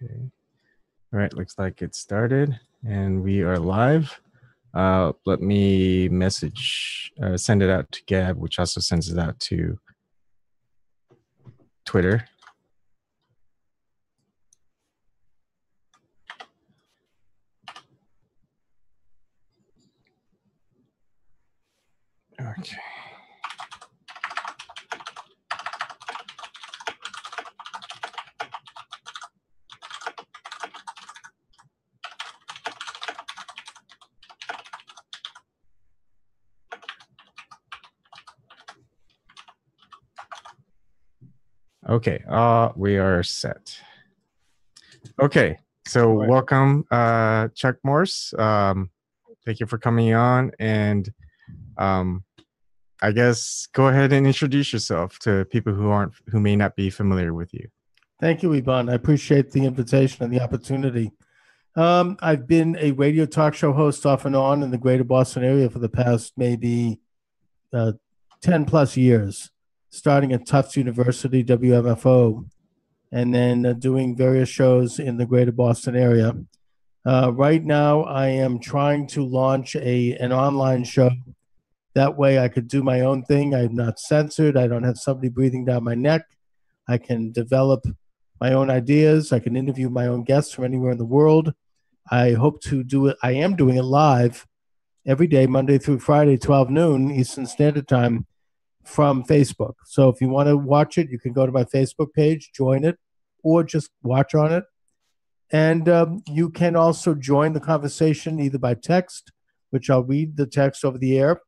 Okay. All right. Looks like it started and we are live. Let me send it out to Gab, which also sends it out to Twitter. Okay. Okay, we are set. Okay, so welcome, Chuck Morse. Thank you for coming on, and I guess go ahead and introduce yourself to people who may not be familiar with you. Thank you, Ebon. I appreciate the invitation and the opportunity. I've been a radio talk show host off and on in the greater Boston area for the past maybe 10 plus years, starting at Tufts University, WMFO, and then doing various shows in the greater Boston area. Right now, I am trying to launch an online show. That way I could do my own thing. I'm not censored. I don't have somebody breathing down my neck. I can develop my own ideas. I can interview my own guests from anywhere in the world. I hope to do it. I am doing it live every day, Monday through Friday, 12 noon Eastern Standard Time from Facebook. So if you want to watch it, you can go to my Facebook page, join it, or just watch on it. And you can also join the conversation either by text, which I'll read the text over the air,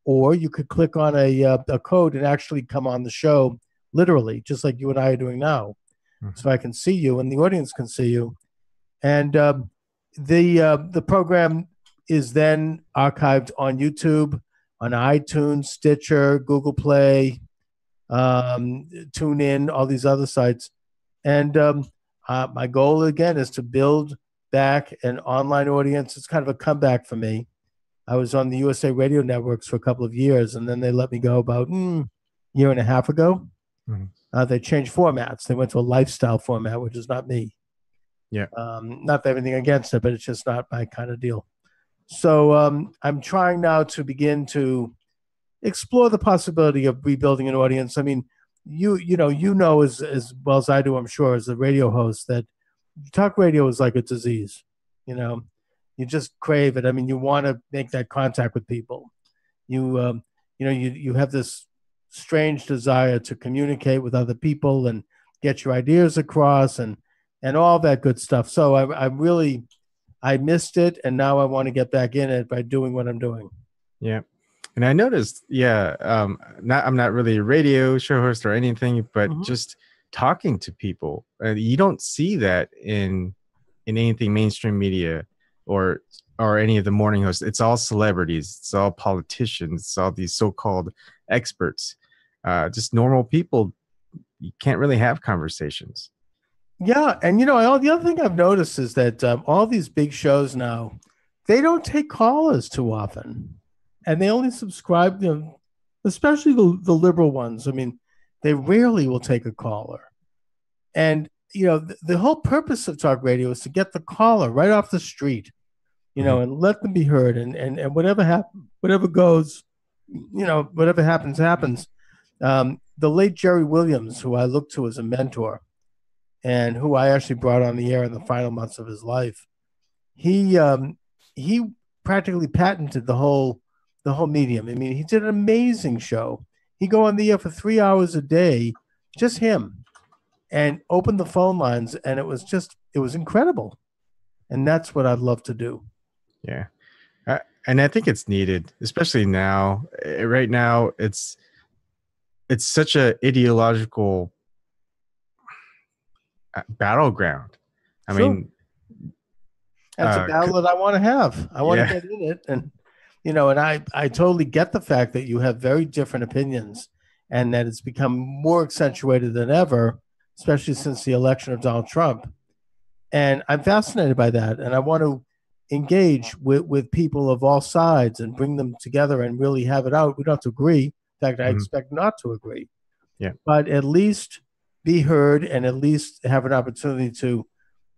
or you could click on a code and actually come on the show literally, just like you and I are doing now. Mm-hmm. So I can see you and the audience can see you. And the program is then archived on YouTube, on iTunes, Stitcher, Google Play, TuneIn, all these other sites. And my goal, again, is to build back an online audience. It's kind of a comeback for me. I was on the USA Radio Networks for a couple of years, and then they let me go about a year and a half ago. Mm-hmm. They changed formats. They went to a lifestyle format, which is not me. Yeah. Not that anything against it, but it's just not my kind of deal. So I'm trying now to begin to explore the possibility of rebuilding an audience. I mean, you know as well as I do, I'm sure, as a radio host, that talk radio is like a disease. You just crave it. I mean, you want to make that contact with people. You have this strange desire to communicate with other people and get your ideas across and all that good stuff. So I missed it, and now I want to get back in it by doing what I'm doing. Yeah. And I noticed, I'm not really a radio show host or anything, but mm-hmm. just talking to people. You don't see that in anything mainstream media or any of the morning hosts. It's all celebrities. It's all politicians. It's all these so-called experts. Just normal people. You can't really have conversations. Yeah. And, the other thing I've noticed is that all these big shows now, they don't take callers too often. And they only subscribe, especially the liberal ones. I mean, they rarely will take a caller. And, the whole purpose of talk radio is to get the caller right off the street, mm-hmm. and let them be heard. And whatever goes, whatever happens. The late Jerry Williams, who I look to as a mentor and who I actually brought on the air in the final months of his life, he practically patented the whole medium. I mean, he did an amazing show. He'd go on the air for 3 hours a day, just him, and open the phone lines. And it was incredible. And that's what I'd love to do. Yeah. And I think it's needed, especially now. Right now, it's such a ideological battleground. I mean, that's a battle that I want to have. I want to get in it. And, and I totally get the fact that you have very different opinions and that it's become more accentuated than ever, especially since the election of Donald Trump. And I'm fascinated by that. And I want to engage with people of all sides and bring them together and really have it out. We don't have to agree. In fact, I expect not to agree. Yeah. But at least be heard and at least have an opportunity to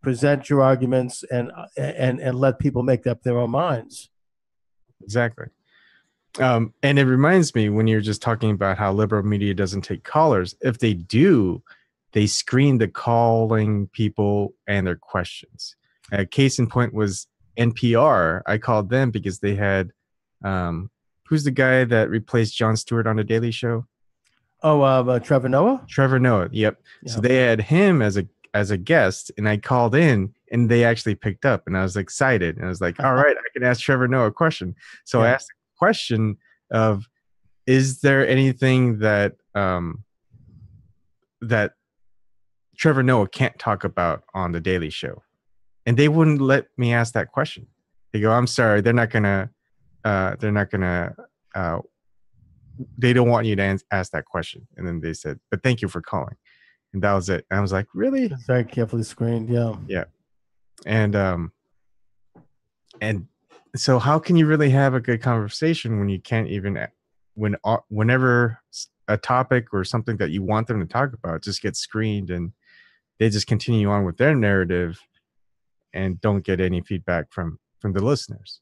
present your arguments, and let people make up their own minds. Exactly. And it reminds me, when you're just talking about how liberal media doesn't take callers, if they do, they screen the calling people and their questions. A case in point was NPR. I called them because they had, who's the guy that replaced Jon Stewart on the Daily Show? Oh, Trevor Noah? Trevor Noah, yep. Yeah. So they had him as a guest, and I called in, and they actually picked up, and I was excited. And I was like, all right, I can ask Trevor Noah a question. So I asked the question of, is there anything that that Trevor Noah can't talk about on the Daily Show? And they wouldn't let me ask that question. They go, I'm sorry, they don't want you to ask that question. And then they said, but thank you for calling. And that was it. And I was like, really? It's very carefully screened. Yeah. And so how can you really have a good conversation when you can't even, whenever a topic or something that you want them to talk about just gets screened, and they just continue on with their narrative and don't get any feedback from the listeners?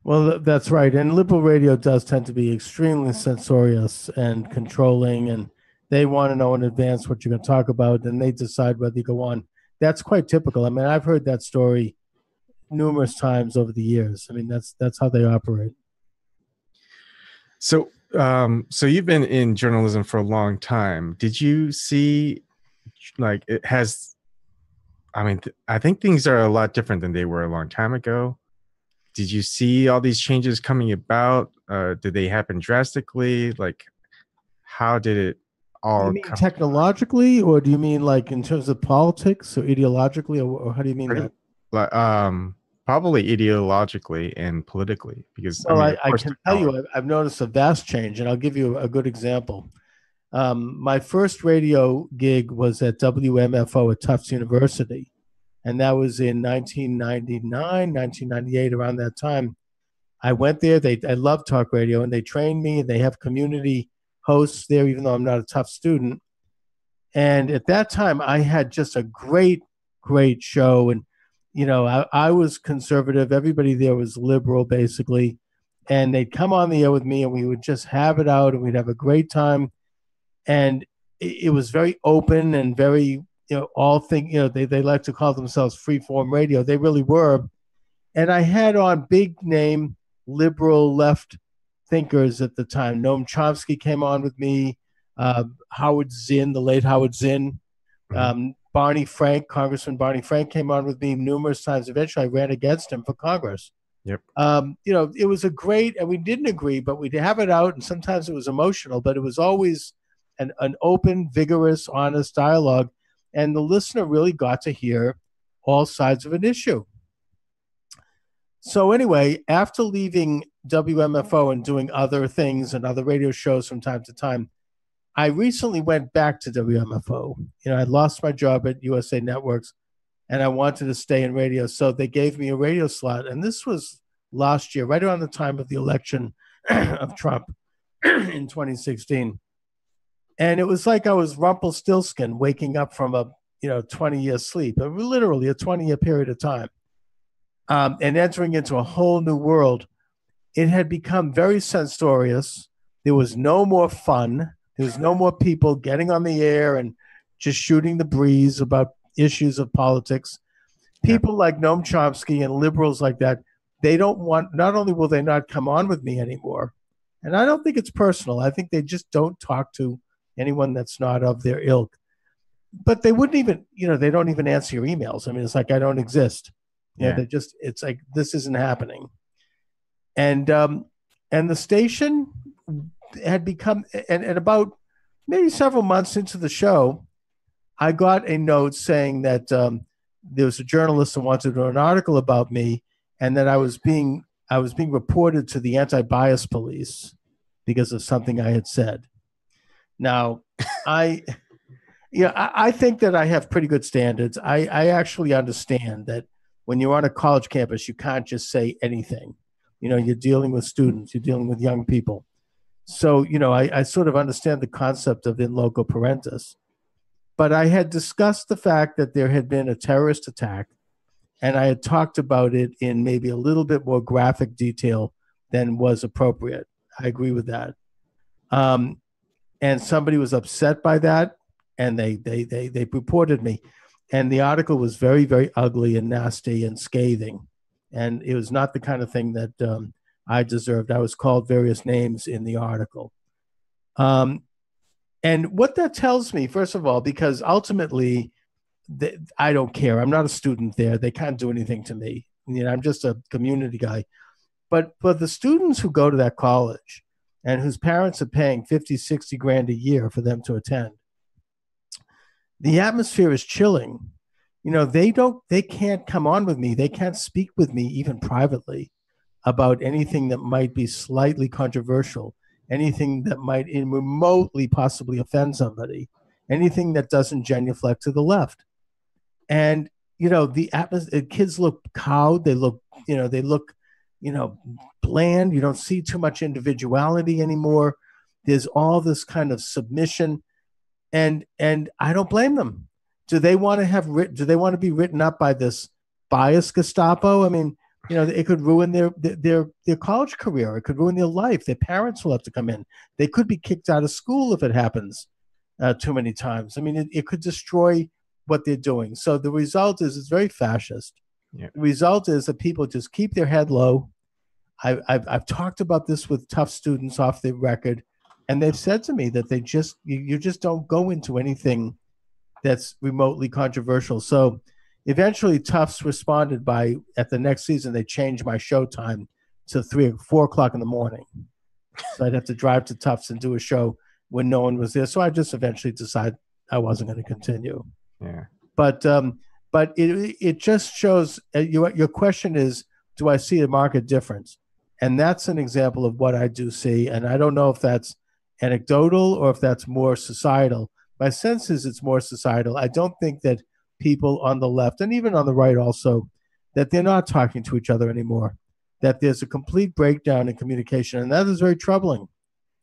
Well, that's right. And liberal radio does tend to be extremely censorious and controlling, and they want to know in advance what you're going to talk about, and they decide whether you go on. That's quite typical. I mean, I've heard that story numerous times over the years. I mean, that's how they operate. So you've been in journalism for a long time. Did you see, like, it has, I mean, I think things are a lot different than they were a long time ago. Did you see all these changes coming about? Did they happen drastically? Like, how did it all? Do you mean technologically, or do you mean like in terms of politics or ideologically, or how do you mean that? Probably ideologically and politically, because I can tell you, I've noticed a vast change, and I'll give you a good example. My first radio gig was at WMFO at Tufts University, and that was in 1999, 1998, around that time. I went there. I love talk radio, and they trained me. They have community hosts there, even though I'm not a Tufts student. And at that time, I had just a great show. And, you know, I was conservative. Everybody there was liberal, basically. And they'd come on the air with me, and we would just have it out, and we'd have a great time. And it was very open and very, they like to call themselves free-form radio. They really were. And I had on big name liberal left thinkers at the time. Noam Chomsky came on with me, Howard Zinn, the late Howard Zinn, Barney Frank, Congressman Barney Frank came on with me numerous times. Eventually, I ran against him for Congress. Yep. It was a great, and we didn't agree, but we'd have it out, and sometimes it was emotional, but it was always an open, vigorous, honest dialogue, and the listener really got to hear all sides of an issue. So anyway, after leaving WMFO and doing other things and other radio shows from time to time, I recently went back to WMFO. I'd lost my job at USA Networks, and I wanted to stay in radio. So they gave me a radio slot. And this was last year, right around the time of the election of Trump in 2016. And it was like I was Rumpelstiltskin waking up from a 20-year sleep, literally a 20-year period of time, and entering into a whole new world. It had become very censorious. There was no more fun. There was no more people getting on the air and just shooting the breeze about issues of politics. People like Noam Chomsky and liberals like that, they don't want, not only will they not come on with me anymore, and I don't think it's personal. I think they just don't talk to anyone that's not of their ilk. But they wouldn't even, they don't even answer your emails. I mean, it's like I don't exist. It's like this isn't happening. And the station had become, and about maybe several months into the show, I got a note saying that there was a journalist who wanted to do an article about me, and that I was being reported to the anti-bias police because of something I had said. Now, I think that I have pretty good standards. I actually understand that when you're on a college campus, you can't just say anything. You're dealing with students, you're dealing with young people. So, I sort of understand the concept of in loco parentis. But I had discussed the fact that there had been a terrorist attack, and I had talked about it in maybe a little bit more graphic detail than was appropriate. I agree with that. Um, and somebody was upset by that, and they reported me, and the article was very, very ugly and nasty and scathing, and it was not the kind of thing that I deserved. I was called various names in the article. Um, and what that tells me, first of all, because ultimately, I don't care. I'm not a student there. They can't do anything to me. I'm just a community guy. But for the students who go to that college and whose parents are paying 50, 60 grand a year for them to attend, the atmosphere is chilling. They can't come on with me. They can't speak with me even privately about anything that might be slightly controversial, anything that might remotely possibly offend somebody, anything that doesn't genuflect to the left. And the atmosphere, kids look cowed. They look, bland. You don't see too much individuality anymore. There's all this kind of submission, and I don't blame them. Do they want to be written up by this biased Gestapo? I mean, it could ruin their college career. It could ruin their life. Their parents will have to come in. They could be kicked out of school if it happens too many times. I mean, it could destroy what they're doing. So the result is it's very fascist. Yeah. The result is that people just keep their head low. I've talked about this with tough students off the record, and they've said to me that you just don't go into anything that's remotely controversial. So eventually Tufts responded at the next season, they changed my show time to 3 or 4 o'clock in the morning. So I'd have to drive to Tufts and do a show when no one was there. So I just eventually decided I wasn't going to continue. Yeah. But it just shows your question is, do I see a market difference? And that's an example of what I do see. And I don't know if that's anecdotal or if that's more societal. My sense is it's more societal. I don't think that people on the left and even on the right also, that they're not talking to each other anymore, that there's a complete breakdown in communication. And that is very troubling.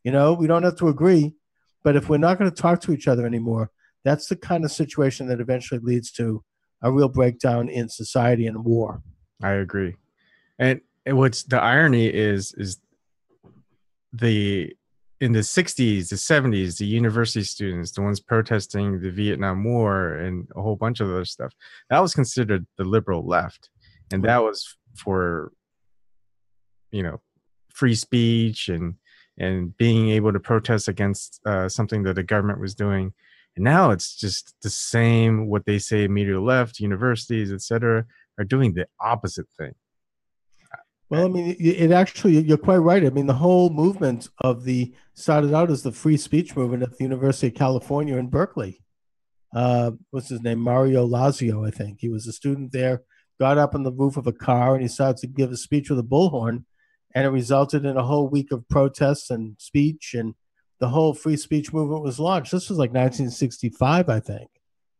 We don't have to agree, but if we're not going to talk to each other anymore, that's the kind of situation that eventually leads to a real breakdown in society and war. I agree. And what's the irony is in the 60s, the 70s, the university students, the ones protesting the Vietnam War and a whole bunch of other stuff, that was considered the liberal left. And that was for, free speech and being able to protest against something that the government was doing. And now it's just the same, what they say immediately left, universities, etc., are doing the opposite thing. Well, I mean, you're quite right. I mean, the whole movement started out as the free speech movement at the University of California in Berkeley. What's his name? Mario Lazio, I think. He was a student there, got up on the roof of a car, and he started to give a speech with a bullhorn, and it resulted in a whole week of protests and speech, and the whole free speech movement was launched. This was like 1965, I think.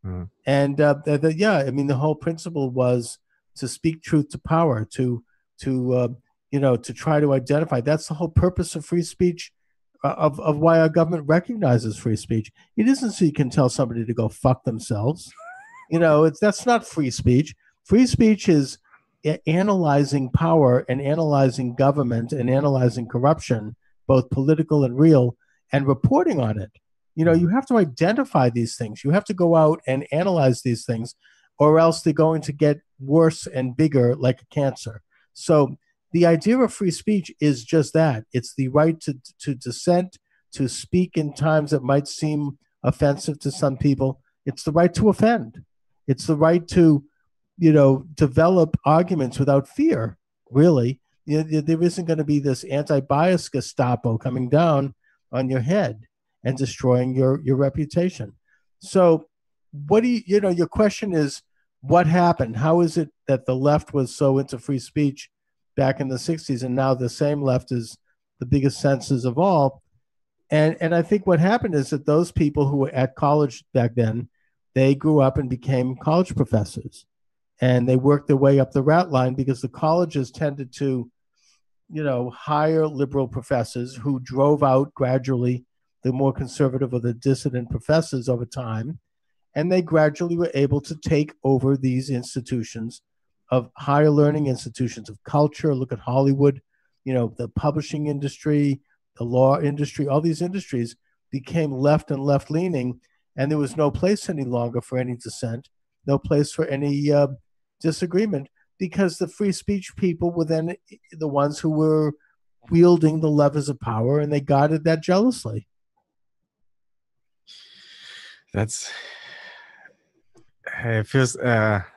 Mm-hmm. And I mean, the whole principle was to speak truth to power, to try to identify. That's the whole purpose of free speech, of why our government recognizes free speech. It isn't so you can tell somebody to go fuck themselves. That's not free speech. Free speech is analyzing power and analyzing government and analyzing corruption, both political and real, and reporting on it. You have to identify these things. You have to go out and analyze these things, or else they're going to get worse and bigger like a cancer. So the idea of free speech is just that. It's the right to dissent, to speak in times that might seem offensive to some people. It's the right to offend. It's the right to, develop arguments without fear, really. There isn't going to be this anti-bias Gestapo coming down on your head and destroying your reputation. So what do your question is, what happened? How is it that the left was so into free speech back in the 60s, and now the same left is the biggest censors of all? And I think what happened is that those people who were at college back then, they grew up and became college professors, and they worked their way up the rat line because the colleges tended to, hire liberal professors who drove out gradually the more conservative or the dissident professors over time. and they gradually were able to take over these institutions of higher learning, institutions of culture. Look at Hollywood, the publishing industry, the law industry, all these industries became left and left leaning, and there was no place any longer for any dissent, no place for any disagreement, because the free speech people were then the ones who were wielding the levers of power, and they guarded that jealously. It feels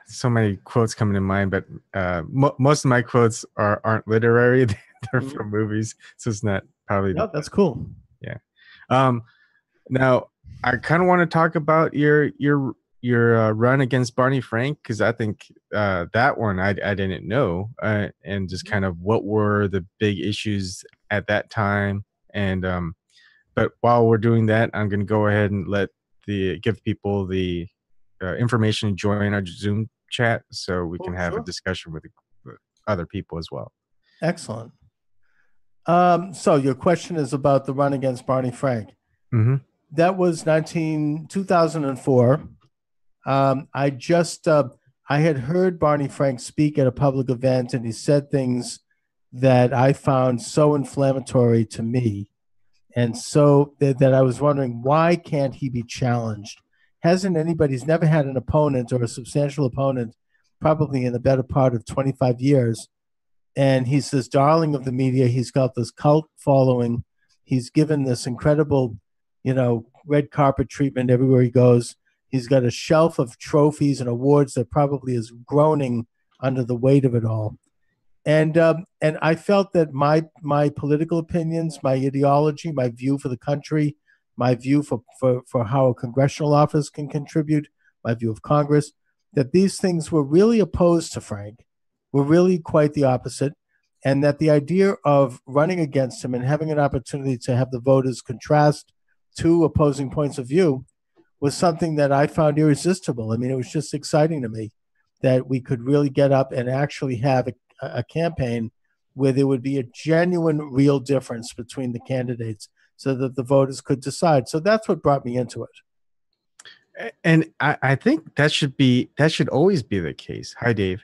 so many quotes coming to mind, but most of my quotes aren't literary. They're from movies, so it's not probably. No, that's cool. Yeah. Now I kind of want to talk about your run against Barney Frank, because I think that one I didn't know, and just kind of what were the big issues at that time. And but while we're doing that, I'm going to go ahead and give people the information to join our Zoom chat, so we can have a discussion with other people as well. Excellent. So your question is about the run against Barney Frank. Mm-hmm. That was 2004. I had heard Barney Frank speak at a public event, and he said things that I found so inflammatory to me, and so that I was wondering, why can't he be challenged? He's never had an opponent, or a substantial opponent, probably in the better part of 25 years. And he's this darling of the media. He's got this cult following. He's given this incredible, red carpet treatment everywhere he goes. He's got a shelf of trophies and awards that probably is groaning under the weight of it all. And I felt that my political opinions, my ideology, my view for the country, my view for how a congressional office can contribute, my view of Congress, that these things were really opposed to Frank, were really quite the opposite, and that the idea of running against him and having an opportunity to have the voters contrast two opposing points of view was something that I found irresistible. I mean, it was just exciting to me that we could really get up and actually have a campaign where there would be a genuine, real difference between the candidates, so that the voters could decide. So that's what brought me into it. And I think that should always be the case. Hi, Dave.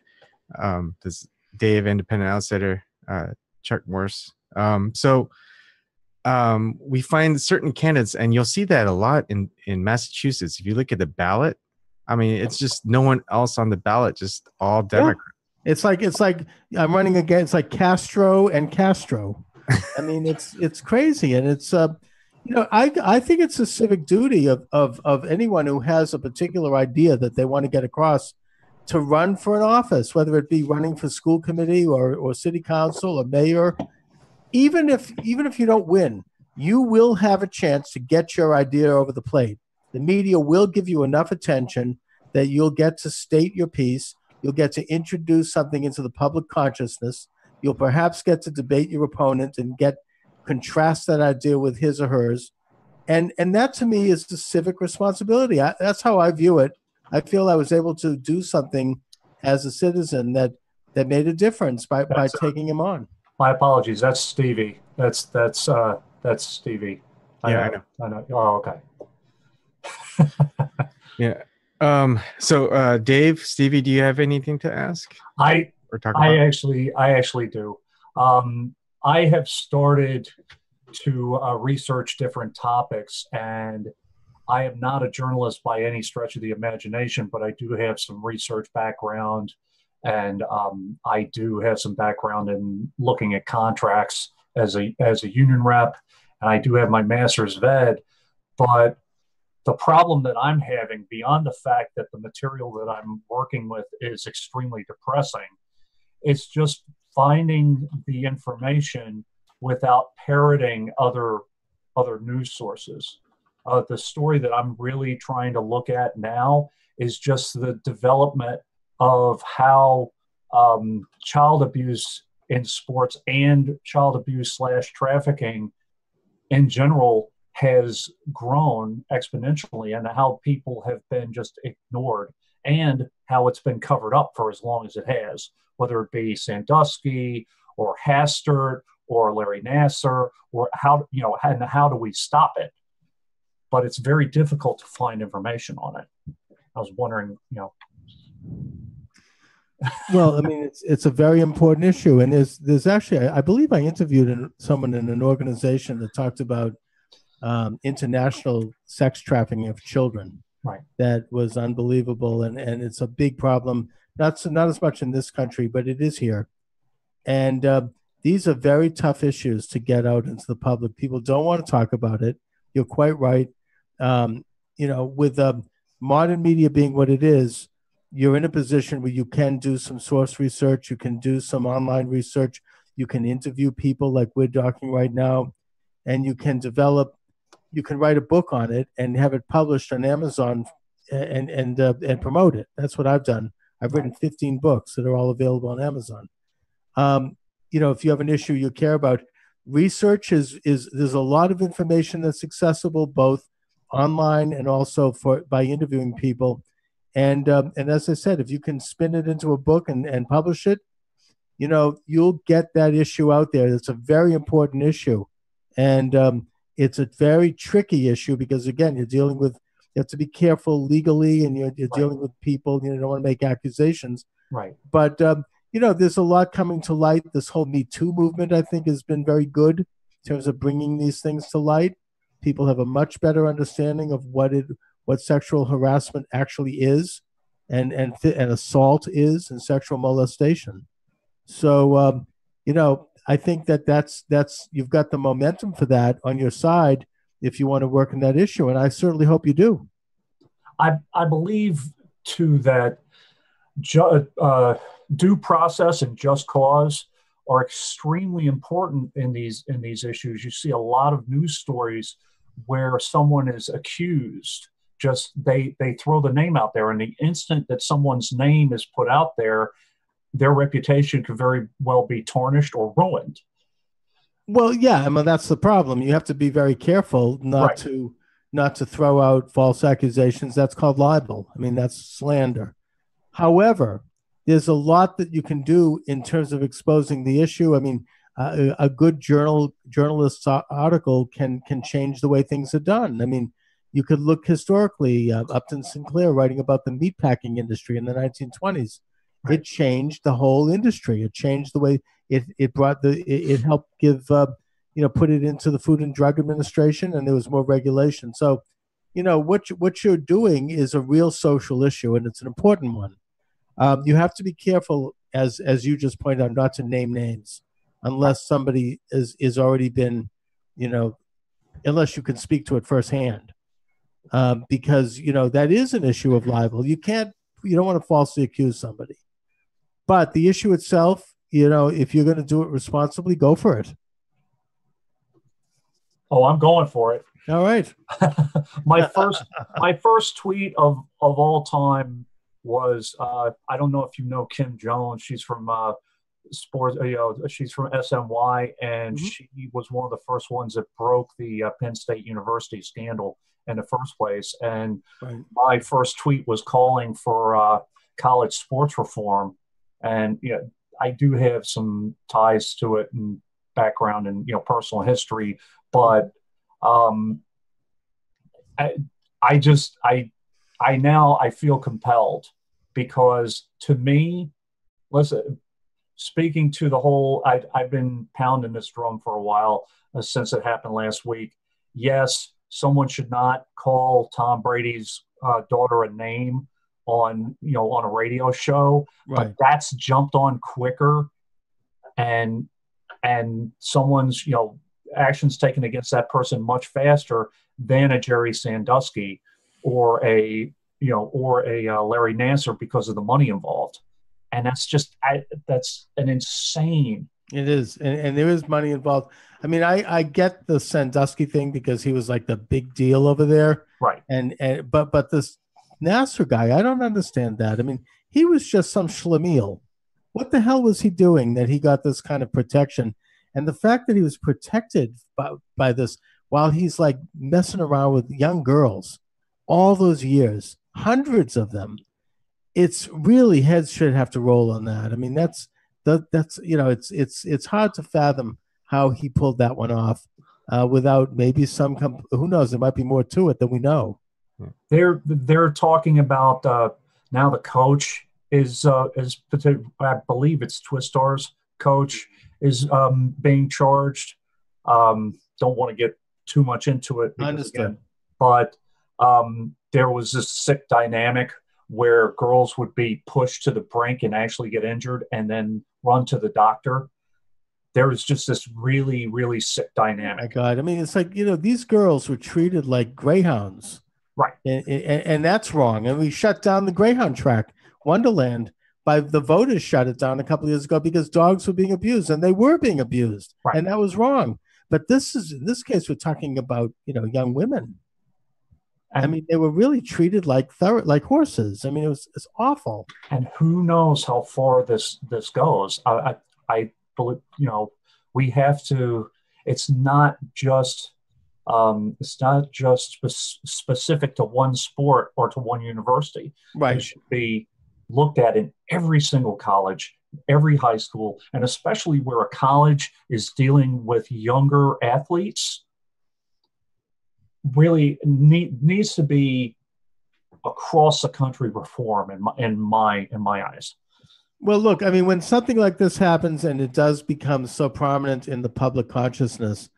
This is Dave, independent outsider, Chuck Morse. We find certain candidates, and you'll see that a lot in Massachusetts. If you look at the ballot, I mean, it's just no one else on the ballot, just all Democrats. Yeah. It's like I'm running against like Castro and Castro. I mean, it's crazy, and it's I think it's a civic duty of anyone who has a particular idea that they want to get across to run for an office, whether it be running for school committee or city council or mayor. Even if you don't win, you will have a chance to get your idea over the plate. The media will give you enough attention that you'll get to state your piece. You'll get to introduce something into the public consciousness. You'll perhaps get to debate your opponent and contrast that idea with his or hers. And that to me is the civic responsibility. That's how I view it. I feel I was able to do something as a citizen that made a difference by taking him on. My apologies. That's Stevie. That's Stevie. I know. Oh, okay. Yeah. So Dave, Stevie, do you have anything to ask? I actually do. I have started to research different topics, and I am not a journalist by any stretch of the imagination, but I do have some research background, and I do have some background in looking at contracts as a union rep, and I do have my master's of ed. But the problem that I'm having, beyond the fact that the material that I'm working with is extremely depressing, it's just finding the information without parroting other news sources. The story that I'm really trying to look at now is just the development of how child abuse in sports and child abuse / trafficking in general has grown exponentially, and how people have been just ignored, and how it's been covered up for as long as it has, whether it be Sandusky or Hastert or Larry Nassar, or how do we stop it? But it's very difficult to find information on it. I was wondering, Well, I mean, it's a very important issue, and there's actually, I believe I interviewed someone in an organization that talked about international sex trafficking of children. right, That was unbelievable, and it's a big problem. Not as much in this country, but it is here. And these are very tough issues to get out into the public. People don't want to talk about it. You're quite right. With modern media being what it is, you're in a position where you can do some source research, you can do some online research, you can interview people like we're talking right now, and you can write a book on it and have it published on Amazon and promote it. That's what I've done. I've written 15 books that are all available on Amazon. If you have an issue you care about, research is there's a lot of information that's accessible both online and also by interviewing people. And as I said, if you can spin it into a book and publish it, you'll get that issue out there. It's a very important issue. And it's a very tricky issue because, again, you have to be careful legally, and you're dealing with people, you don't want to make accusations. Right. But, there's a lot coming to light. This whole Me Too movement, I think, has been very good in terms of bringing these things to light. People have a much better understanding of what sexual harassment actually is, and assault is, and sexual molestation. So, I think that's you've got the momentum for that on your side if you want to work in that issue, and I certainly hope you do. I believe too that due process and just cause are extremely important in these issues. You see a lot of news stories where someone is accused. Just they throw the name out there, and the instant that someone's name is put out there, their reputation could very well be tarnished or ruined. Well, yeah, I mean, that's the problem. You have to be very careful not to throw out false accusations. That's called libel. I mean, that's slander. However, there's a lot that you can do in terms of exposing the issue. I mean, a good journalist's article can change the way things are done. I mean, you could look historically, Upton Sinclair writing about the meatpacking industry in the 1920s. Right. It changed the whole industry. It changed the way it helped give, put it into the Food and Drug Administration, and there was more regulation. So, what you're doing is a real social issue, and it's an important one. You have to be careful, as you just pointed out, not to name names unless somebody is already been, unless you can speak to it firsthand. Because, that is an issue of libel. You don't want to falsely accuse somebody. But the issue itself, if you're going to do it responsibly, go for it. Oh, I'm going for it. All right. my first tweet of all time was I don't know if you know Kim Jones. She's from sports. She's from SNY, and she was one of the first ones that broke the Penn State University scandal in the first place. And my first tweet was calling for college sports reform. And I do have some ties to it and background and personal history, but I feel compelled, because to me, listen, speaking to the whole, I've been pounding this drum for a while since it happened last week. Yes, someone should not call Tom Brady's daughter a name on a radio show, but that's jumped on quicker, and someone's actions taken against that person much faster than a Jerry Sandusky or a Larry Nassar, because of the money involved. And that's an insane. It is, and there is money involved. I mean, I get the Sandusky thing because he was like the big deal over there, right? But this Nassar guy, I don't understand that. I mean, he was just some schlemiel. What the hell was he doing that he got this kind of protection? And the fact that he was protected by this while he's like messing around with young girls all those years, hundreds of them, it's really heads should have to roll on that. I mean, that's it's hard to fathom how he pulled that one off without maybe who knows, there might be more to it than we know. They're talking about now the coach is I believe it's Twistar's coach is being charged. Don't want to get too much into it because again, but there was this sick dynamic where girls would be pushed to the brink and actually get injured and then run to the doctor. There was just this really, really sick dynamic. Oh my God. I mean, it's like, these girls were treated like greyhounds. Right. And that's wrong. And we shut down the greyhound track, Wonderland, the voters shut it down a couple of years ago because dogs were being abused, and they were being abused. Right. And that was wrong. But in this case, we're talking about, young women. And, I mean, they were really treated like horses. I mean, it's awful. And who knows how far this goes? I believe, we have to. It's not just specific to one sport or to one university. Right. It should be looked at in every single college, every high school, and especially where a college is dealing with younger athletes. Really needs to be across the country reform in my eyes. Well, look, I mean, when something like this happens and it does become so prominent in the public consciousness,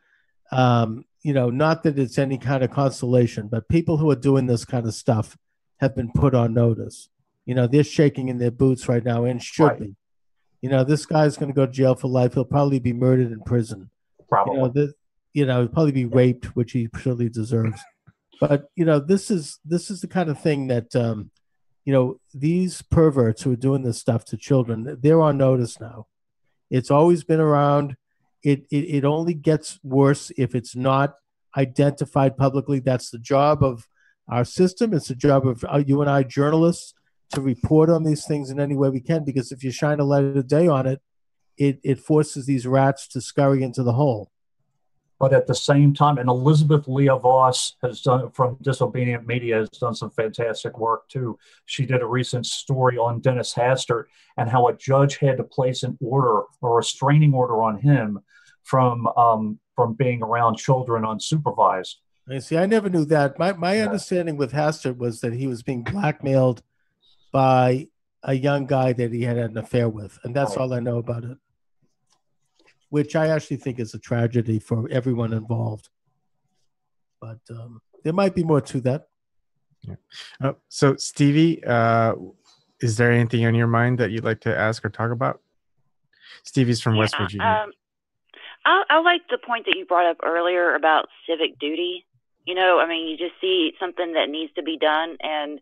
not that it's any kind of consolation, but people who are doing this kind of stuff have been put on notice. They're shaking in their boots right now and should be. This guy's going to go to jail for life. He'll probably be murdered in prison. Probably. He'll probably be raped, which he surely deserves. But, this is the kind of thing that, these perverts who are doing this stuff to children, they're on notice now. It's always been around. It only gets worse if it's not identified publicly. That's the job of our system. It's the job of you and I, journalists, to report on these things in any way we can, because if you shine a light of day on it, it forces these rats to scurry into the hole. But at the same time, and Elizabeth Leah Voss from Disobedient Media has done some fantastic work too. She did a recent story on Dennis Hastert and how a judge had to place an order or a restraining order on him from being around children unsupervised. I see. I never knew that. My understanding with Hastert was that he was being blackmailed by a young guy that he had an affair with, and that's all I know about it. Which I actually think is a tragedy for everyone involved. But there might be more to that. Yeah. So, Stevie, is there anything on your mind that you'd like to ask or talk about? Stevie's from West Virginia. I like the point that you brought up earlier about civic duty. You just see something that needs to be done, and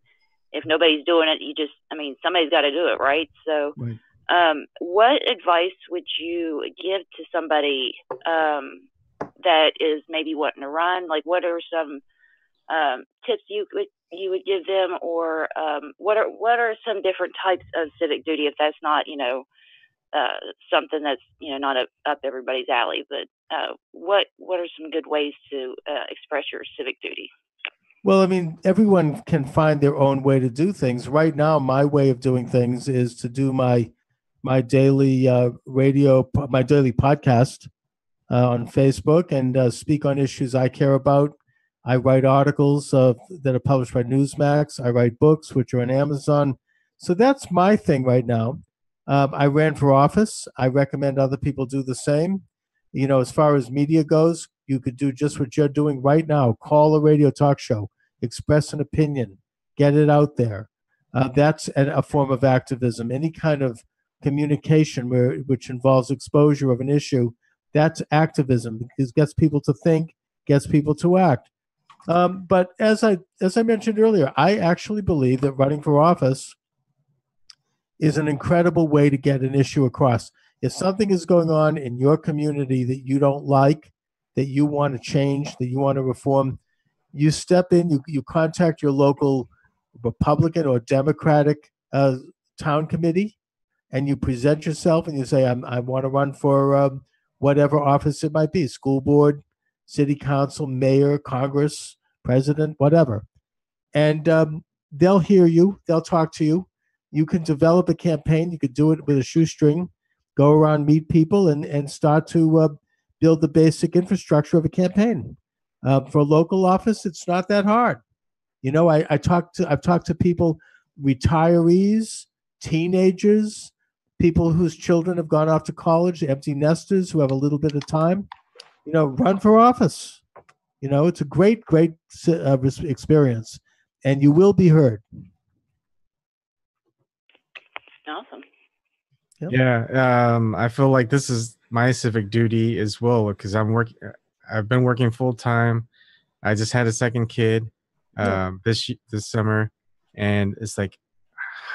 if nobody's doing it, somebody's got to do it, right? So. Right. What advice would you give to somebody that is maybe wanting to run? Like, what are some tips you would give them, or what are some different types of civic duty if that's not something that's not up everybody's alley? But what are some good ways to express your civic duty? Well, I mean, everyone can find their own way to do things. Right now, my way of doing things is to do my daily my daily podcast on Facebook and speak on issues I care about. I write articles that are published by Newsmax. I write books, which are on Amazon. So that's my thing right now. I ran for office. I recommend other people do the same. As far as media goes, you could do just what you're doing right now. Call a radio talk show, express an opinion, get it out there. That's a form of activism. Any kind of communication which involves exposure of an issue, that's activism, because it gets people to think, gets people to act. But as I mentioned earlier, I actually believe that running for office is an incredible way to get an issue across. If something is going on in your community that you don't like, that you want to change, that you want to reform, you step in, you contact your local Republican or Democratic town committee, and you present yourself and you say, I want to run for whatever office it might be, school board, city council, mayor, Congress, president, whatever. And they'll hear you. They'll talk to you. You can develop a campaign. You could do it with a shoestring, go around, meet people, and start to build the basic infrastructure of a campaign. For a local office, it's not that hard. You know, I've talked to people, retirees, teenagers, people whose children have gone off to college, empty nesters who have a little bit of time. You know, run for office. You know, it's a great experience, and you will be heard. Awesome. Yep. Yeah, I feel like this is my civic duty as well because I've been working full time. I just had a second kid this summer, and it's like,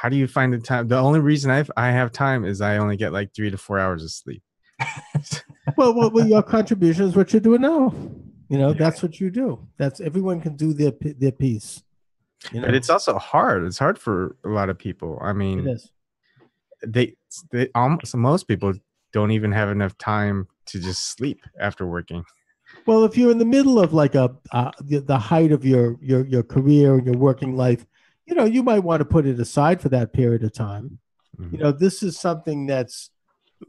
how do you find the time? The only reason I have time is I only get like 3 to 4 hours of sleep. well, your contribution is what you're doing now. You know, that's what you do. That's everyone can do their piece. You know? But it's also hard. It's hard for a lot of people. I mean, it is. They almost most people don't even have enough time to just sleep after working. Well, if you're in the middle of like the height of your career and your working life, you know, you might want to put it aside for that period of time. Mm-hmm. You know, this is something that's,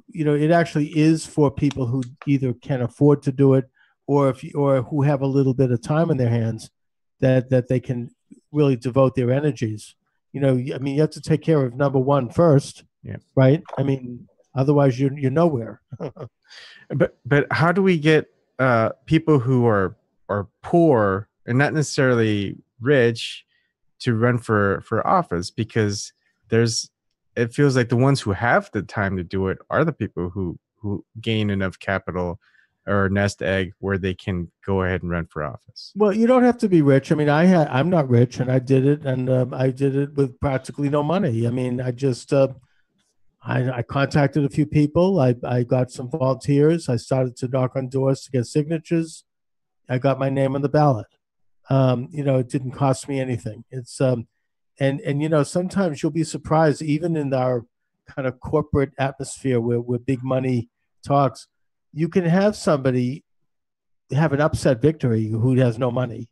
you know, it actually is for people who either can afford to do it or who have a little bit of time in their hands that they can really devote their energies. You know, I mean, you have to take care of number one first. Yeah. Right. I mean, otherwise you're nowhere. But how do we get people who are poor and not necessarily rich to run for office? Because it feels like the ones who have the time to do it are the people who gain enough capital or nest egg where they can go ahead and run for office. Well, you don't have to be rich. I mean, I'm not rich, and I did it, and I did it with practically no money. I mean, I just I contacted a few people. I got some volunteers. I started to knock on doors to get signatures. I got my name on the ballot. You know, it didn't cost me anything. It's and you know, sometimes you'll be surprised, even in our kind of corporate atmosphere where big money talks, you can have somebody have an upset victory who has no money.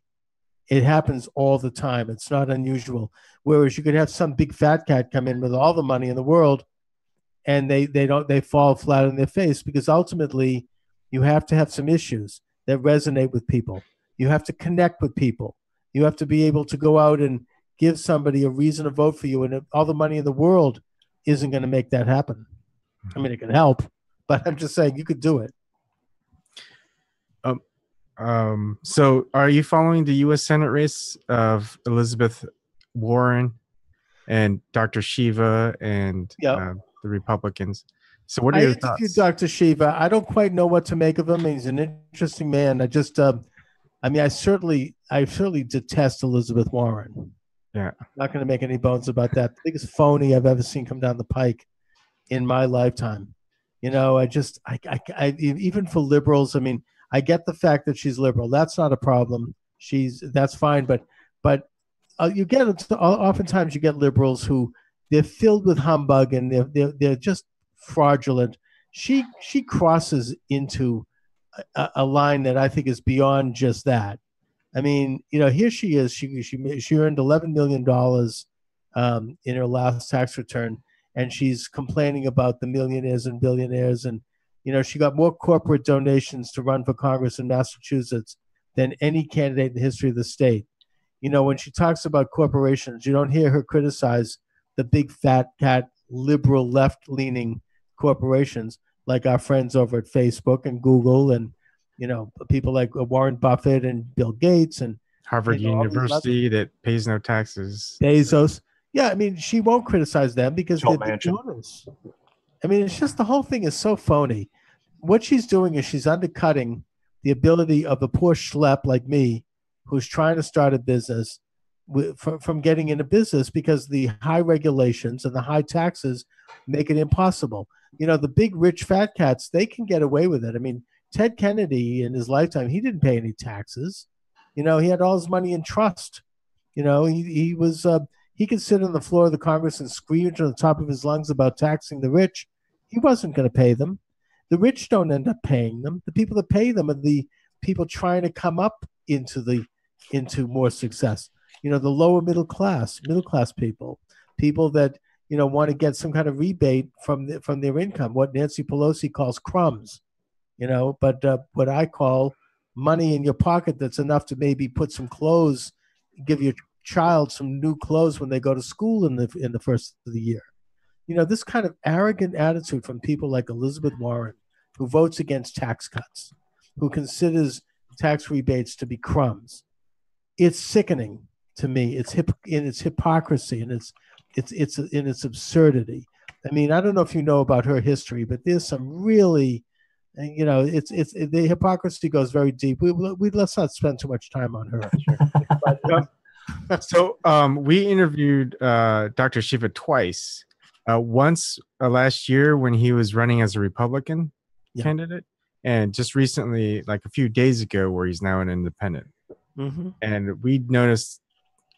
It happens all the time. It's not unusual. Whereas you could have some big fat cat come in with all the money in the world, and they fall flat on their face, because ultimately you have to have some issues that resonate with people. You have to connect with people. You have to be able to go out and give somebody a reason to vote for you, and all the money in the world isn't going to make that happen. I mean, it can help, but I'm just saying you could do it. So are you following the U.S. Senate race of Elizabeth Warren and Dr. Shiva and the Republicans? So what are your thoughts? I interviewed Dr. Shiva. I don't quite know what to make of him. He's an interesting man. I just, I mean, I certainly detest Elizabeth Warren. Yeah. Not going to make any bones about that. The biggest phony I've ever seen come down the pike in my lifetime. You know, I even for liberals, I mean, I get the fact that she's liberal. That's not a problem. That's fine. But you get oftentimes you get liberals who they're filled with humbug and they're just fraudulent. She crosses into a line that I think is beyond just that. I mean, you know, here she is. She earned $11 million in her last tax return, and she's complaining about the millionaires and billionaires. And you know, she got more corporate donations to run for Congress in Massachusetts than any candidate in the history of the state. You know, when she talks about corporations, you don't hear her criticize the big fat cat liberal left-leaning corporations like our friends over at Facebook and Google, and you know, people like Warren Buffett and Bill Gates and Harvard University that pays no taxes. Bezos. Yeah, I mean, she won't criticize them because they're big donors. I mean, it's just the whole thing is so phony. What she's doing is she's undercutting the ability of the poor schlep like me, who's trying to start a business, from getting into business, because the high regulations and the high taxes make it impossible. You know, the big rich fat cats, they can get away with it. I mean, Ted Kennedy in his lifetime, he didn't pay any taxes. You know, he had all his money in trust. You know, he could sit on the floor of the Congress and scream to the top of his lungs about taxing the rich. He wasn't going to pay them. The rich don't end up paying them. The people that pay them are the people trying to come up into more success. You know, the lower middle class people that, you know, want to get some kind of rebate from their income, what Nancy Pelosi calls crumbs, you know, but what I call money in your pocket that's enough to maybe put some clothes, give your child some new clothes when they go to school in the first of the year. This kind of arrogant attitude from people like Elizabeth Warren, who votes against tax cuts, who considers tax rebates to be crumbs. It's sickening to me. It's in its hypocrisy and it's in its absurdity. I mean, I don't know if you know about her history, but there's some really, it's the hypocrisy goes very deep. We let's not spend too much time on her. But, so we interviewed Dr. Shiva twice. Once last year when he was running as a Republican candidate, and just recently, like a few days ago, where he's now an independent. Mm-hmm. And we noticed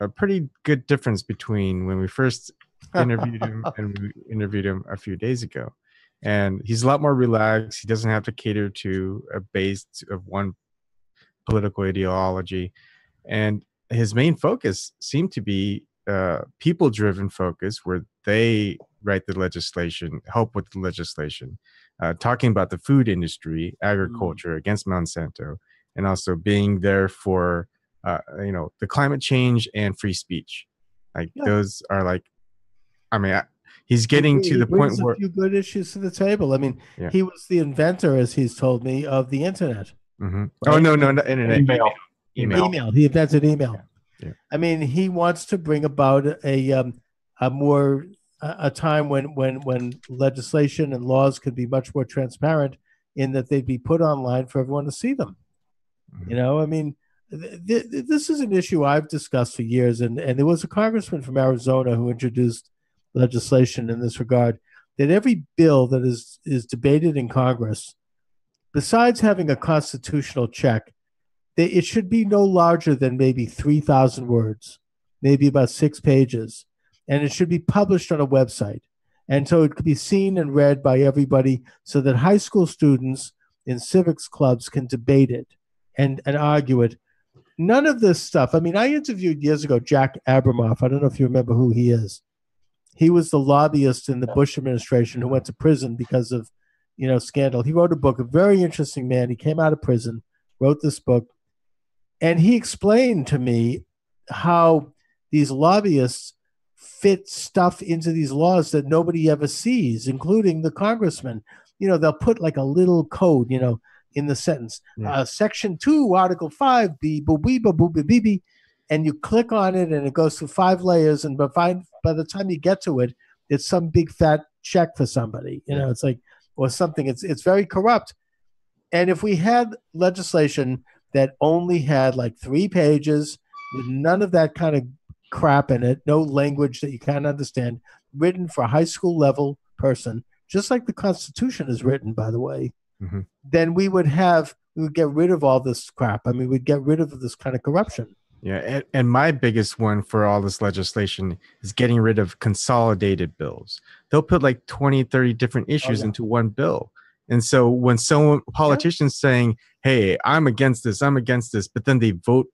a pretty good difference between when we first interviewed him and we interviewed him a few days ago. And he's a lot more relaxed. He doesn't have to cater to a base of one political ideology. And his main focus seemed to be people-driven focus, where they write the legislation, help with the legislation, talking about the food industry, agriculture against Monsanto, and also being there for the climate change and free speech. Those are like, I mean, he's getting to the point where a few good issues to the table. I mean, he was the inventor, as he's told me, of the internet. Mm-hmm. Right? Oh no, not internet. Email. He invented email. Yeah. I mean, he wants to bring about a time when legislation and laws could be much more transparent, in that they'd be put online for everyone to see them. Mm-hmm. I mean, this is an issue I've discussed for years, and there was a congressman from Arizona who introduced legislation in this regard, that every bill that is debated in Congress, besides having a constitutional check, it should be no larger than maybe 3,000 words, maybe about 6 pages, and it should be published on a website. And so it could be seen and read by everybody, so that high school students in civics clubs can debate it and argue it. None of this stuff. I mean, I interviewed years ago Jack Abramoff. I don't know if you remember who he is. He was the lobbyist in the Bush administration who went to prison because of, scandal. He wrote a book, a very interesting man. He came out of prison, wrote this book, and he explained to me how these lobbyists fit stuff into these laws that nobody ever sees, including the congressman. They'll put like a little code, in the sentence, Section 2, Article 5, B, boo, bee, boo, boo, bee, bee, and you click on it, and it goes through 5 layers, and by the time you get to it, it's some big fat check for somebody. It's like, or something. It's very corrupt. And if we had legislation that only had like 3 pages with none of that kind of crap in it, no language that you can't understand, written for a high school level person, just like the Constitution is written, by the way, then we would get rid of all this crap. I mean, we'd get rid of this kind of corruption. Yeah, and my biggest one for all this legislation is getting rid of consolidated bills. They'll put like 20, 30 different issues into one bill. And so when politicians saying, hey, I'm against this, but then they vote,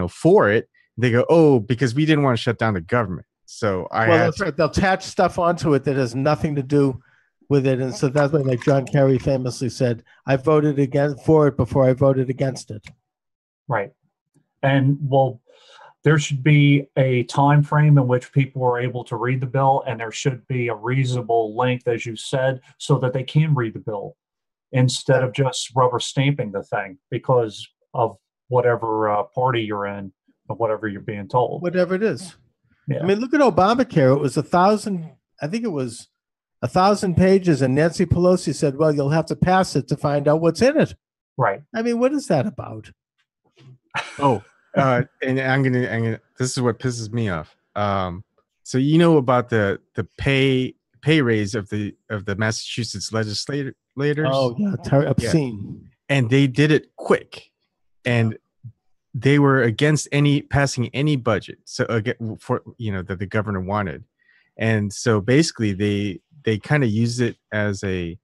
for it, they go, oh, because we didn't want to shut down the government. So that's right. They'll attach stuff onto it that has nothing to do with it. And so that's why, like John Kerry famously said, I voted for it before I voted against it. Right. And there should be a time frame in which people are able to read the bill, and there should be a reasonable length, as you said, so that they can read the bill instead of just rubber stamping the thing because of whatever party you're in or whatever you're being told. Whatever it is. Yeah. I mean, look at Obamacare. It was 1,000, I think it was 1,000 pages, and Nancy Pelosi said, well, you'll have to pass it to find out what's in it. Right. I mean, what is that about? And I'm gonna. This is what pisses me off. So about the pay raise of the Massachusetts legislators. Oh yeah, obscene. Yeah. And they did it quick, and they were against passing any budget. So for that the governor wanted, and so basically they kind of used it as a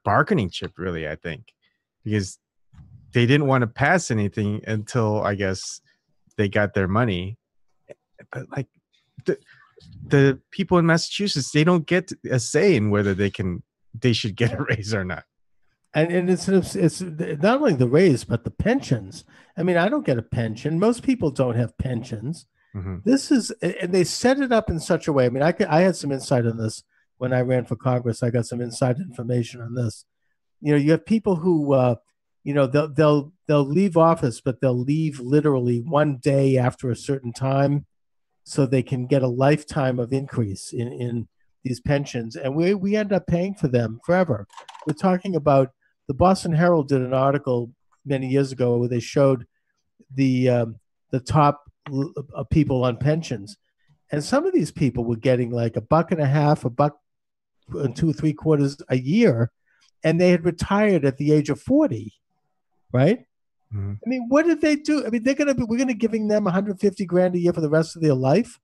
bargaining chip, really. I think because they didn't want to pass anything until I guess they got their money. But like the people in Massachusetts, they don't get a say in whether they should get a raise or not. And it's not only the raise, but the pensions. I mean, I don't get a pension. Most people don't have pensions. Mm-hmm. This is, and they set it up in such a way. I mean, I had some insight on this when I ran for Congress. I got some inside information on this. You have people who, they'll leave office, but they'll leave literally one day after a certain time, so they can get a lifetime of increase in these pensions, and we end up paying for them forever. We're talking about the Boston Herald did an article many years ago where they showed the top people on pensions, and some of these people were getting like $1.50, $1.75 a year, and they had retired at the age of 40, right? Mm-hmm. I mean, what did they do? I mean, we're gonna giving them $150,000 a year for the rest of their life.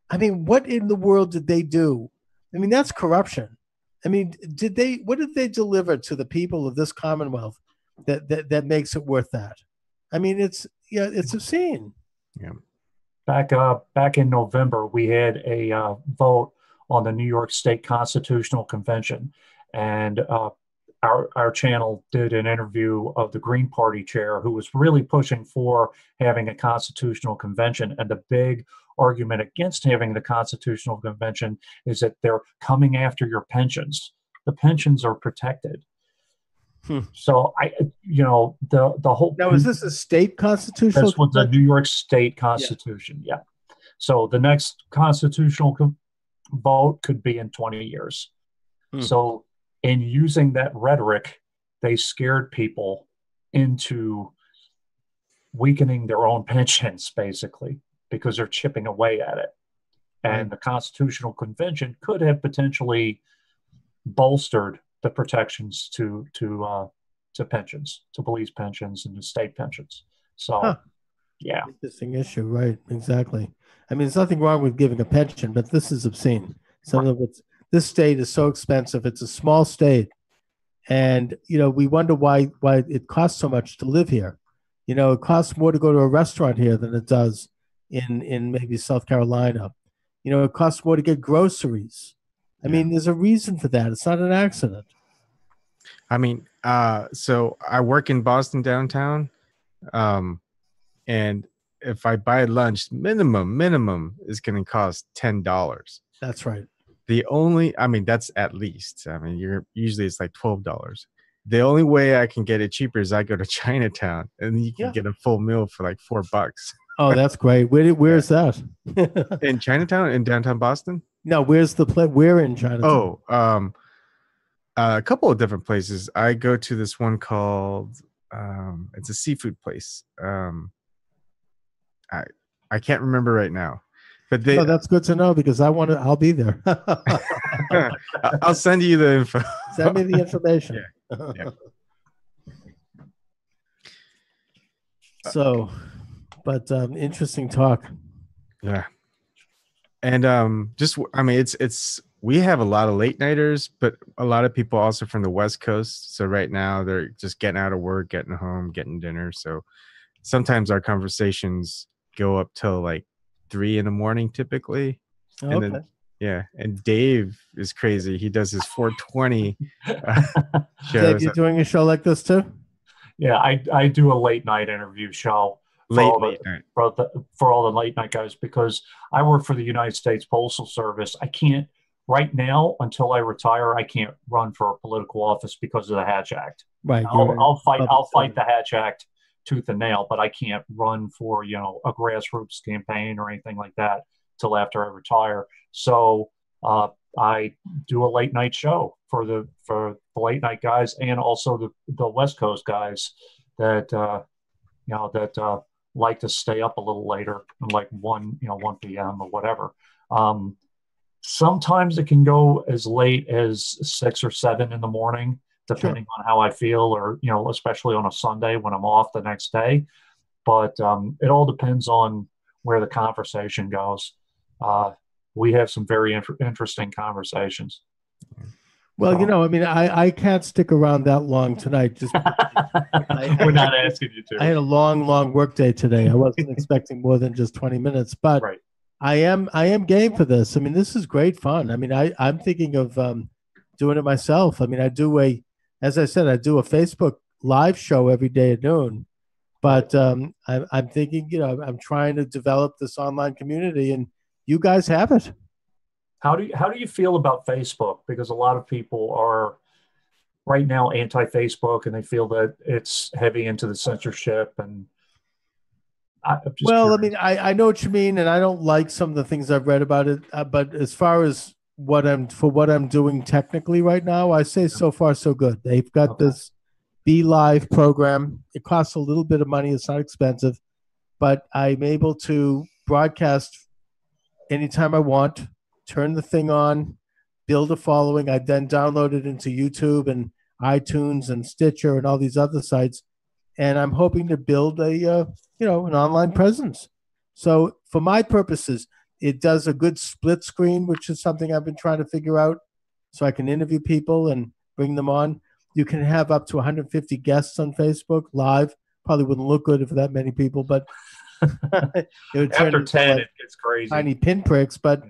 I mean, what in the world did they do? I mean, that's corruption. I mean, what did they deliver to the people of this Commonwealth that makes it worth that? I mean, it's obscene. Yeah. Back in November, we had a vote on the New York State Constitutional Convention, and our channel did an interview of the Green Party chair, who was really pushing for having a constitutional convention. And the big argument against having the constitutional convention is that they're coming after your pensions. The pensions are protected. So the whole. Now, is this a state constitutional? This was the New York State Constitution. Yeah. So the next constitutional vote could be in 20 years. So in using that rhetoric, they scared people into weakening their own pensions, basically, because they're chipping away at it. And the Constitutional Convention could have potentially bolstered the protections to pensions, to police pensions and to state pensions. So, yeah. Interesting issue, right? Exactly. I mean, there's nothing wrong with giving a pension, but this is obscene. This state is so expensive. It's a small state. And, we wonder why it costs so much to live here. It costs more to go to a restaurant here than it does in maybe South Carolina. It costs more to get groceries. I mean, there's a reason for that. It's not an accident. I mean, so I work in Boston downtown, and if I buy lunch, minimum is going to cost $10. That's right. That's at least. I mean, usually it's like $12. The only way I can get it cheaper is I go to Chinatown, and you can get a full meal for like $4. Oh, that's great. Where's that? In Chinatown, in downtown Boston? No, where's the place? Where in Chinatown? Oh, a couple of different places. I go to this one called it's a seafood place. I can't remember right now, but that's good to know because I'll be there. I'll send you the info. Send me the information. Yeah. So, but interesting talk. Yeah. And it's we have a lot of late nighters, but a lot of people also from the West Coast. So right now they're just getting out of work, getting home, getting dinner. So sometimes our conversations go up till like 3 a.m. typically. Oh, and okay. Then, yeah. And Dave is crazy. He does his 420 shows. Dave, you doing a show like this too? Yeah, I do a late night interview show. For all the late night guys, because I work for the United States Postal Service. I can't right now, until I retire, I can't run for a political office because of the Hatch Act. Right. I'll fight the Hatch Act tooth and nail, but I can't run for a grassroots campaign or anything like that till after I retire. So I do a late night show for the late night guys and also the West Coast guys that like to stay up a little later, like 1 p.m. or whatever. Sometimes it can go as late as 6 or 7 in the morning, depending on how I feel, or, especially on a Sunday when I'm off the next day. But it all depends on where the conversation goes. We have some very interesting conversations. Well, I can't stick around that long tonight. Just we're not asking you to. I had a long work day today. I wasn't expecting more than just 20 minutes, but right. I am game for this. I mean, this is great fun. I mean, I'm thinking of doing it myself. I mean, I do as I said, I do a Facebook live show every day at noon. But I'm thinking, I'm trying to develop this online community, and you guys have it. How do you feel about Facebook? Because a lot of people are right now anti-Facebook, and they feel that it's heavy into the censorship. And I'm just curious. I mean, I know what you mean, and I don't like some of the things I've read about it. But as far as what I'm doing technically right now, I say so far so good. They've got this Be Live program. It costs a little bit of money. It's not expensive, but I'm able to broadcast anytime I want, turn the thing on, build a following. I then download it into YouTube and iTunes and Stitcher and all these other sites. And I'm hoping to build an online presence. So for my purposes, it does a good split screen, which is something I've been trying to figure out, so I can interview people and bring them on. You can have up to 150 guests on Facebook live. Probably wouldn't look good for that many people, but it would turn after 10, it gets crazy. Tiny pinpricks. But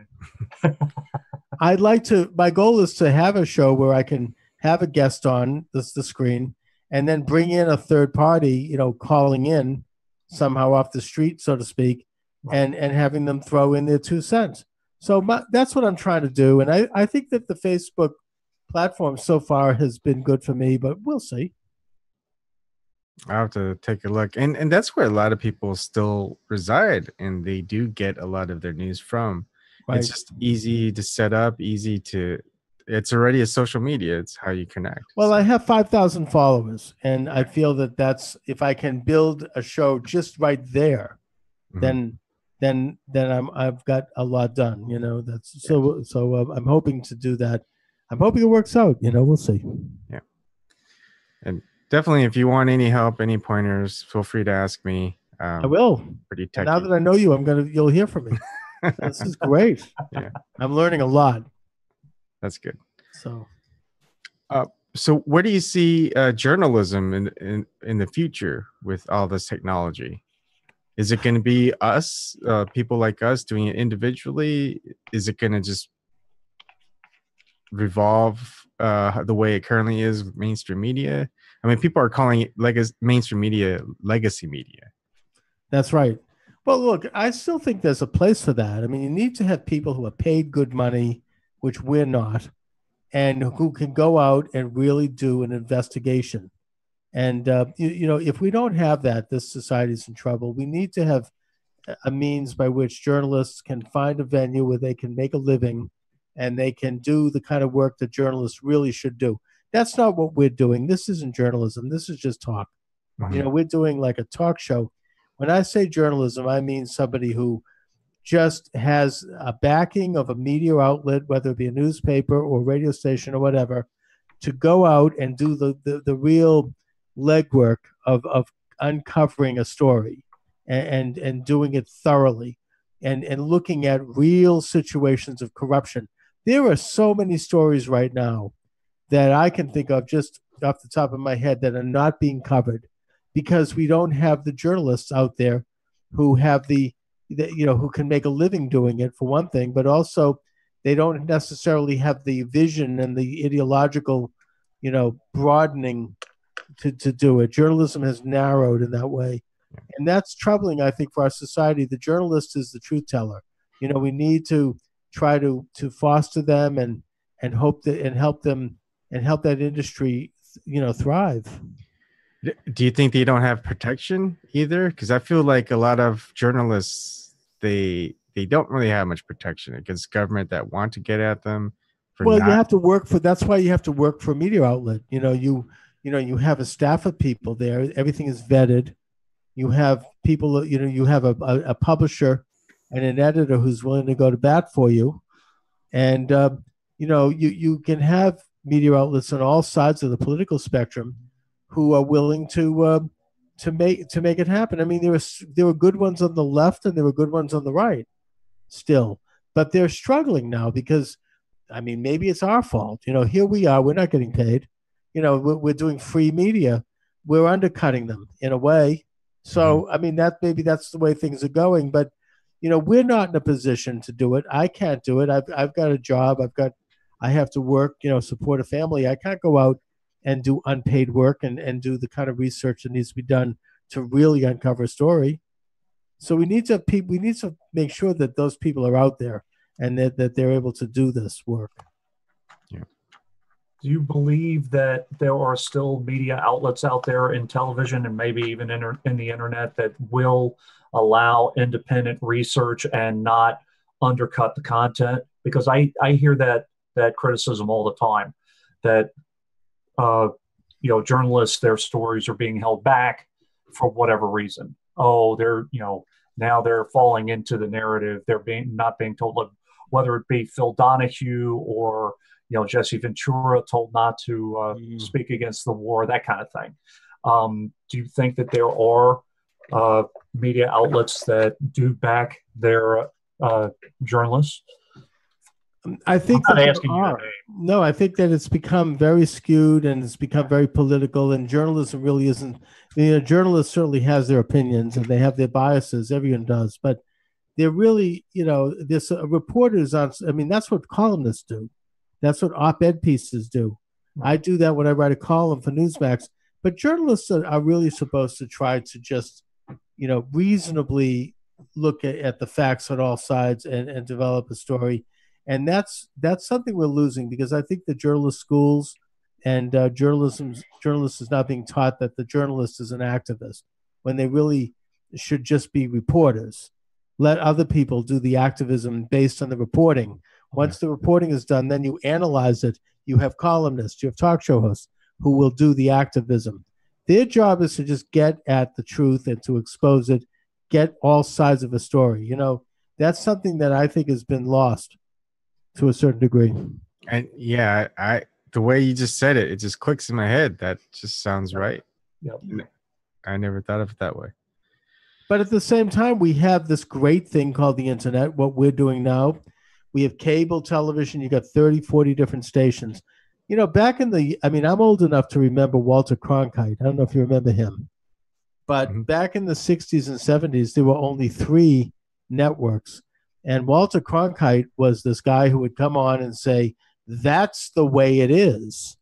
my goal is to have a show where I can have a guest on the screen and then bring in a third party, calling in somehow off the street, so to speak, and having them throw in their 2 cents. So that's what I'm trying to do. And I think that the Facebook platform so far has been good for me, but we'll see. I'll have to take a look. And that's where a lot of people still reside, and they do get a lot of their news from. Right. It's just easy to set up, it's already a social media. It's how you connect. Well, I have 5,000 followers, and I feel that's if I can build a show just right there, then I've got a lot done. That's so I'm hoping to do that. I'm hoping it works out. We'll see. Yeah. And definitely, if you want any help, any pointers, feel free to ask me. I will. Pretty techy. Now that I know you, you'll hear from me. This is great. Yeah. I'm learning a lot. That's good. So where do you see journalism in the future with all this technology? Is it going to be us, people like us, doing it individually? Is it going to just revolve the way it currently is with mainstream media? I mean, people are calling it mainstream media legacy media. That's right. Well, look, I still think there's a place for that. I mean, you need to have people who are paid good money, which we're not, and who can go out and really do an investigation. And, if we don't have that, this society's in trouble. We need to have a means by which journalists can find a venue where they can make a living and they can do the kind of work that journalists really should do. That's not what we're doing. This isn't journalism. This is just talk. Mm-hmm. We're doing like a talk show. When I say journalism, I mean somebody who just has a backing of a media outlet, whether it be a newspaper or radio station or whatever, to go out and do the real legwork of uncovering a story and doing it thoroughly and looking at real situations of corruption. There are so many stories right now that I can think of just off the top of my head that are not being covered because we don't have the journalists out there who have who can make a living doing it, for one thing, but also they don't necessarily have the vision and the ideological, broadening to do it. Journalism has narrowed in that way. And that's troubling, I think, for our society. The journalist is the truth teller. We need to try to foster them and hope that and help them and help that industry, thrive. Do you think they don't have protection either? Because I feel like a lot of journalists, they don't really have much protection against government that want to get at them. You have to work for. That's why you have to work for a media outlet. You have a staff of people there. Everything is vetted. You have people. You have a publisher and an editor who's willing to go to bat for you, and you can have media outlets on all sides of the political spectrum who are willing to make it happen. I mean, there were good ones on the left and there were good ones on the right still, but they're struggling now because, I mean, maybe it's our fault. Here we are, we're not getting paid. We're doing free media. We're undercutting them in a way. So, I mean, maybe that's the way things are going, but we're not in a position to do it. I can't do it. I've got a job. I have to work, support a family. I can't go out and do unpaid work and do the kind of research that needs to be done to really uncover a story. So we need to make sure that those people are out there and that they're able to do this work. Yeah. Do you believe that there are still media outlets out there in television and maybe even in the internet that will allow independent research and not undercut the content? Because I hear that criticism all the time, that journalists, their stories are being held back for whatever reason. Oh, they're now they're falling into the narrative. They're not being told, whether it be Phil Donahue or Jesse Ventura told not to speak against the war, that kind of thing. Do you think that there are media outlets that do back their journalists? I think I'm not that asking you to name. No, I think that it's become very skewed and it's become very political, and journalism really isn't. Journalists certainly has their opinions and they have their biases. Everyone does, but they're really, this reporters on. I mean, that's what columnists do. That's what op-ed pieces do. I do that when I write a column for Newsmax. But journalists are really supposed to try to just, reasonably look at the facts on all sides and develop a story. And that's something we're losing, because I think the journalist schools and journalists is not being taught that the journalist is an activist when they really should just be reporters. Let other people do the activism based on the reporting. Once the reporting is done, then you analyze it. You have columnists, you have talk show hosts who will do the activism. Their job is to just get at the truth and to expose it, get all sides of a story. That's something that I think has been lost to a certain degree. And yeah, the way you just said it, it just clicks in my head. That just sounds right. Yep. I never thought of it that way. But at the same time, we have this great thing called the internet, what we're doing now. We have cable television. You got 30, 40 different stations. Back in I'm old enough to remember Walter Cronkite. I don't know if you remember him. But back in the 60s and 70s, there were only 3 networks. And Walter Cronkite was this guy who would come on and say, that's the way it is.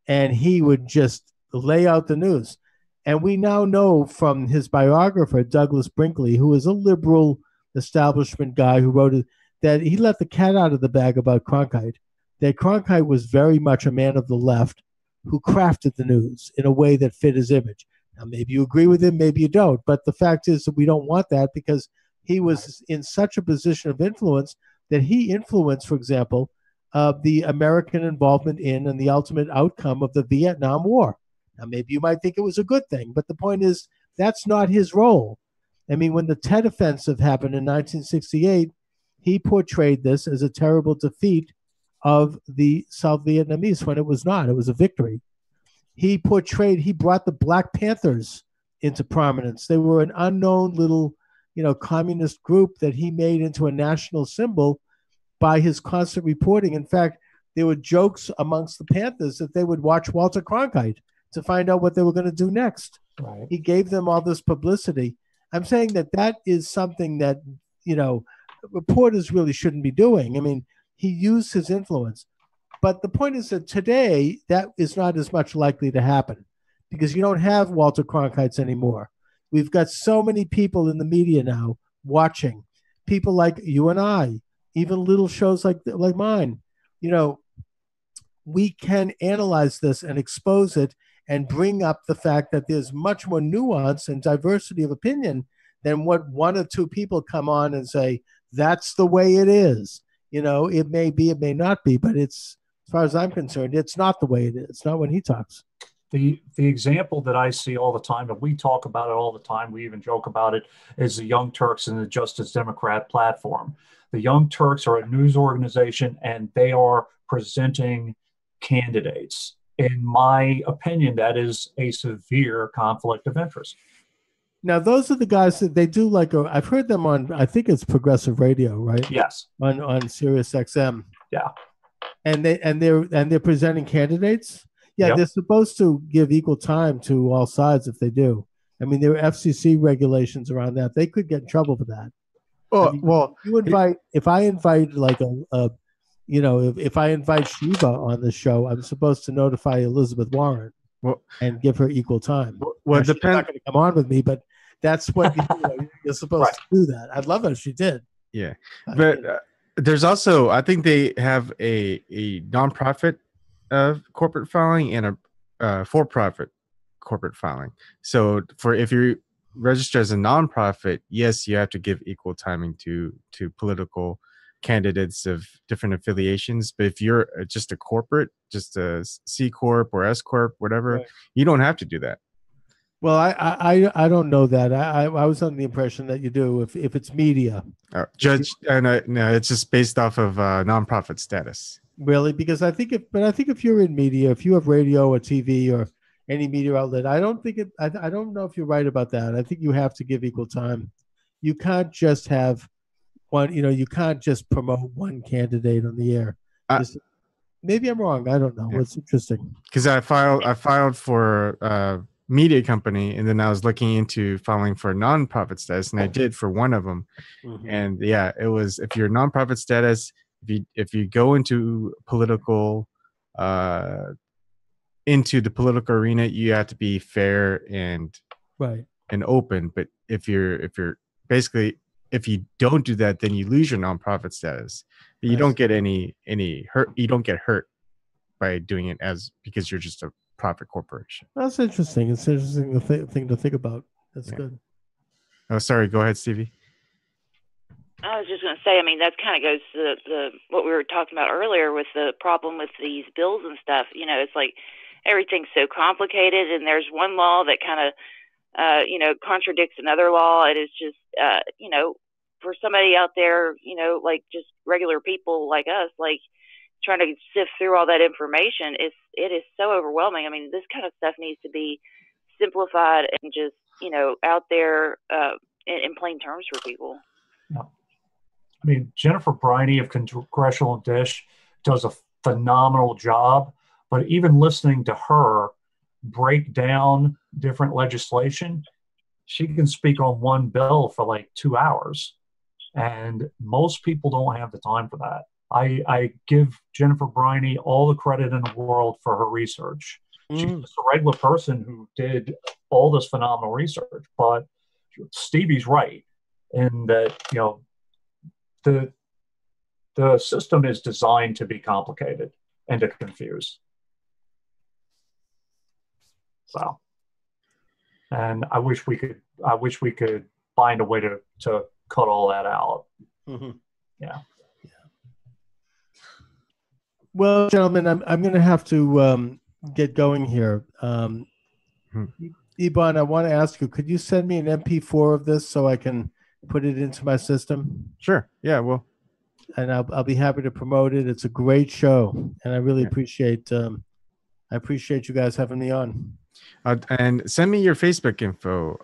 And he would just lay out the news. And we now know from his biographer, Douglas Brinkley, who is a liberal establishment guy who wrote it, that he let the cat out of the bag about Cronkite, that Cronkite was very much a man of the left who crafted the news in a way that fit his image. Now, maybe you agree with him, maybe you don't. But the fact is that we don't want that, because he was in such a position of influence that he influenced, for example, the American involvement in and the ultimate outcome of the Vietnam War. Now, maybe you might think it was a good thing, but the point is that's not his role. I mean, when the Tet Offensive happened in 1968, he portrayed this as a terrible defeat of the South Vietnamese when it was not. It was a victory. He brought the Black Panthers into prominence. They were an unknown little, communist group that he made into a national symbol by his constant reporting. In fact, there were jokes amongst the Panthers that they would watch Walter Cronkite to find out what they were going to do next. Right. He gave them all this publicity. I'm saying that is something that, reporters really shouldn't be doing. I mean, he used his influence. But the point is that today, that is not as much likely to happen, because you don't have Walter Cronkites anymore. We've got so many people in the media now watching, people like you and I, even little shows like mine. We can analyze this and expose it and bring up the fact that there's much more nuance and diversity of opinion than what 1 or 2 people come on and say, that's the way it is. It may be, it may not be, but it's, as far as I'm concerned, it's not the way it is. It's not when he talks. The example that I see all the time, and we talk about it all the time, we even joke about it, is the Young Turks and the Justice Democrat platform. The Young Turks are a news organization, and they are presenting candidates. In my opinion, that is a severe conflict of interest. Now, those are the guys that they do I've heard them on, I think it's Progressive Radio, right? Yes. On Sirius XM. Yeah. And they're presenting candidates. Yeah, Yep. They're supposed to give equal time to all sides if they do. I mean, there are FCC regulations around that. They could get in trouble for that. Well, if I invite like a if I invite Shiva on the show, I'm supposed to notify Elizabeth Warren and give her equal time. Well, it she's depends. not going to come on with me, but that's what you're supposed to do. That I'd love it if she did. Yeah, but there's also, I think they have a nonprofit corporate filing and a for-profit corporate filing. So if you register as a nonprofit, yes, you have to give equal timing to political candidates of different affiliations. But if you're just a corporate, just a C Corp or S Corp, whatever, you don't have to do that. Well, I don't know that. I was under the impression that you do if it's media. No, it's just based off of nonprofit status. Really, because I think if you're in media, if you have radio or TV or any media outlet, I don't know if you're right about that. I think you have to give equal time. You can't just have one. You can't just promote one candidate on the air. Maybe I'm wrong. I don't know. Yeah. It's interesting because I filed for media company, and then I was looking into filing for nonprofit status, and I did for one of them. Mm-hmm. And yeah, it was, if you're nonprofit status, if you go into political into the political arena, you have to be fair and open. But if you don't do that, then you lose your nonprofit status. But you don't get any hurt. You don't get hurt by doing it because you're just a profit corporation. That's interesting. It's an interesting thing to think about. That's good. Oh, sorry. Go ahead, Stevie. I was just going to say, I mean, that kind of goes to the what we were talking about earlier with the problem with these bills and stuff. It's like everything's so complicated, and there's one law that kind of, contradicts another law. It is just, for somebody out there, like just regular people like us, like trying to sift through all that information, it is so overwhelming. I mean, this kind of stuff needs to be simplified and just, out there in plain terms for people. Yeah. I mean, Jennifer Briney of Congressional Dish does a phenomenal job, but even listening to her break down different legislation, she can speak on one bill for like 2 hours. And most people don't have the time for that. I give Jennifer Briney all the credit in the world for her research. She's just a regular person who did all this phenomenal research. But Stevie's right in that, the system is designed to be complicated and to confuse. So, and I wish we could find a way to cut all that out. Mm-hmm. Yeah. Well, gentlemen, I'm going to have to get going here. Ebon, I want to ask you, could you send me an MP4 of this so I can put it into my system? Sure. Yeah, well. And I'll be happy to promote it. It's a great show, and I really appreciate you guys having me on. And send me your Facebook info,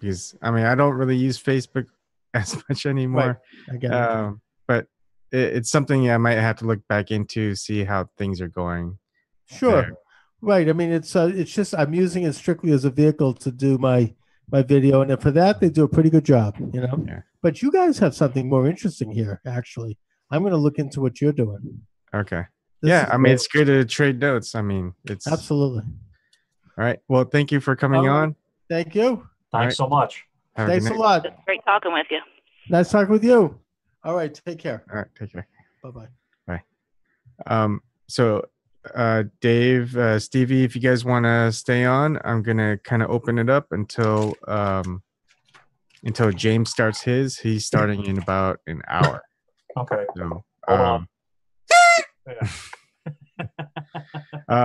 because I don't really use Facebook as much anymore. Right. I get it. But it's something I might have to look back into, see how things are going. Sure. There. Right. I mean, it's just I'm using it strictly as a vehicle to do my video, and for that they do a pretty good job, Yeah. But you guys have something more interesting here. Actually, I'm going to look into what you're doing. Okay. It's good to trade notes. It's absolutely. All right. Well, thank you for coming on. Thank you. Thanks so much. Thanks a lot. It's great talking with you. Nice talking with you. All right. Take care. All right. Take care. Bye-bye. Bye. So, Dave, Stevie, if you guys want to stay on, I'm going to kind of open it up until James starts his. He's starting in about an hour. Okay. So, hold on.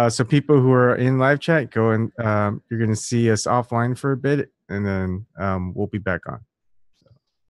So people who are in live chat, go and you're going to see us offline for a bit, and then we'll be back on.